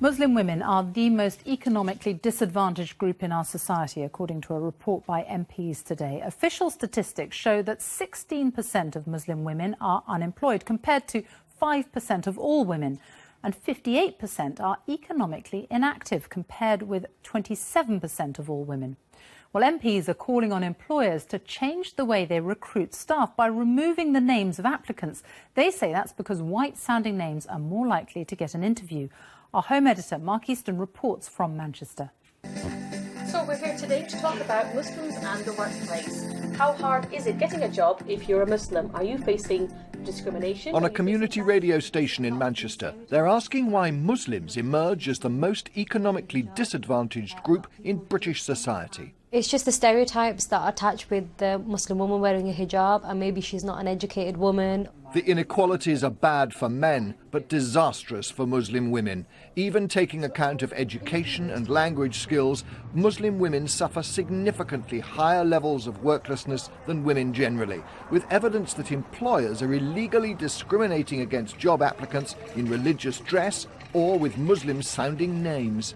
Muslim women are the most economically disadvantaged group in our society, according to a report by MPs today. Official statistics show that 16% of Muslim women are unemployed, compared to 5% of all women, and 58% are economically inactive, compared with 27% of all women. Well, MPs are calling on employers to change the way they recruit staff by removing the names of applicants. They say that's because white-sounding names are more likely to get an interview. Our home editor, Mark Easton, reports from Manchester. So we're here today to talk about Muslims and the workplace. How hard is it getting a job if you're a Muslim? Are you facing discrimination? On a community radio station in Manchester, they're asking why Muslims emerge as the most economically disadvantaged group in British society. It's just the stereotypes that are attached with the Muslim woman wearing a hijab, and maybe she's not an educated woman. The inequalities are bad for men, but disastrous for Muslim women. Even taking account of education and language skills, Muslim women suffer significantly higher levels of worklessness than women generally, with evidence that employers are illegally discriminating against job applicants in religious dress or with Muslim-sounding names.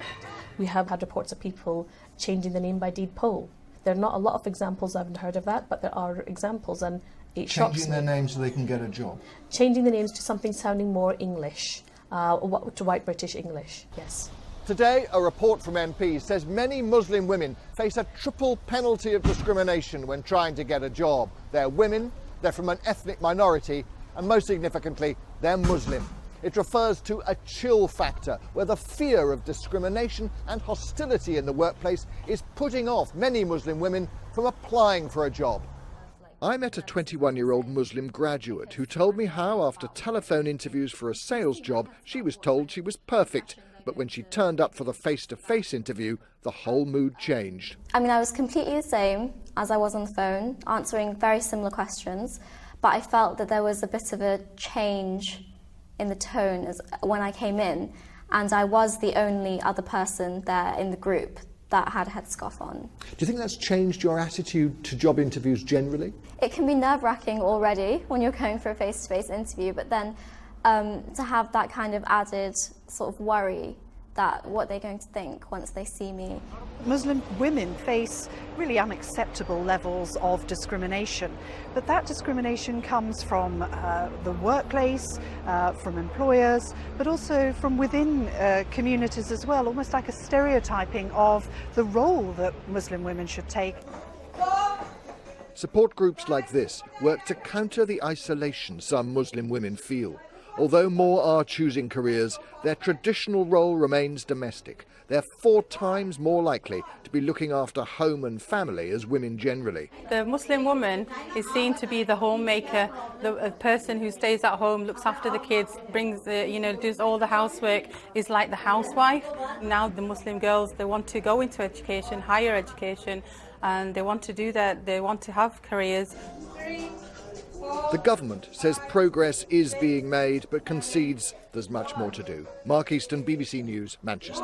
We have had reports of people changing the name by deed poll. There are not a lot of examples, I haven't heard of that, but there are examples, and it shocks me. Changing their names so they can get a job? Changing the names to something sounding more English, to white British English, yes. Today, a report from MPs says many Muslim women face a triple penalty of discrimination when trying to get a job. They're women, they're from an ethnic minority, and most significantly, they're Muslim. It refers to a chill factor, where the fear of discrimination and hostility in the workplace is putting off many Muslim women from applying for a job. I met a 21-year-old Muslim graduate who told me how, after telephone interviews for a sales job, she was told she was perfect. But when she turned up for the face-to-face interview, the whole mood changed. I mean, I was completely the same as I was on the phone, answering very similar questions, but I felt that there was a bit of a change in the tone as when I came in, and I was the only other person there in the group that had a headscarf on. Do you think that's changed your attitude to job interviews generally? It can be nerve-wracking already when you're going for a face-to-face interview, but then to have that kind of added sort of worry that what they're going to think once they see me. Muslim women face really unacceptable levels of discrimination, but that discrimination comes from the workplace, from employers, but also from within communities as well, almost like a stereotyping of the role that Muslim women should take. Support groups like this work to counter the isolation some Muslim women feel. Although more are choosing careers, their traditional role remains domestic. They're 4 times more likely to be looking after home and family as women generally. The Muslim woman is seen to be the homemaker, the person who stays at home, looks after the kids, brings the, does all the housework, is like the housewife. Now the Muslim girls, they want to go into education, higher education, and they want to do that, they want to have careers. The government says progress is being made, but concedes there's much more to do. Mark Easton, BBC News, Manchester.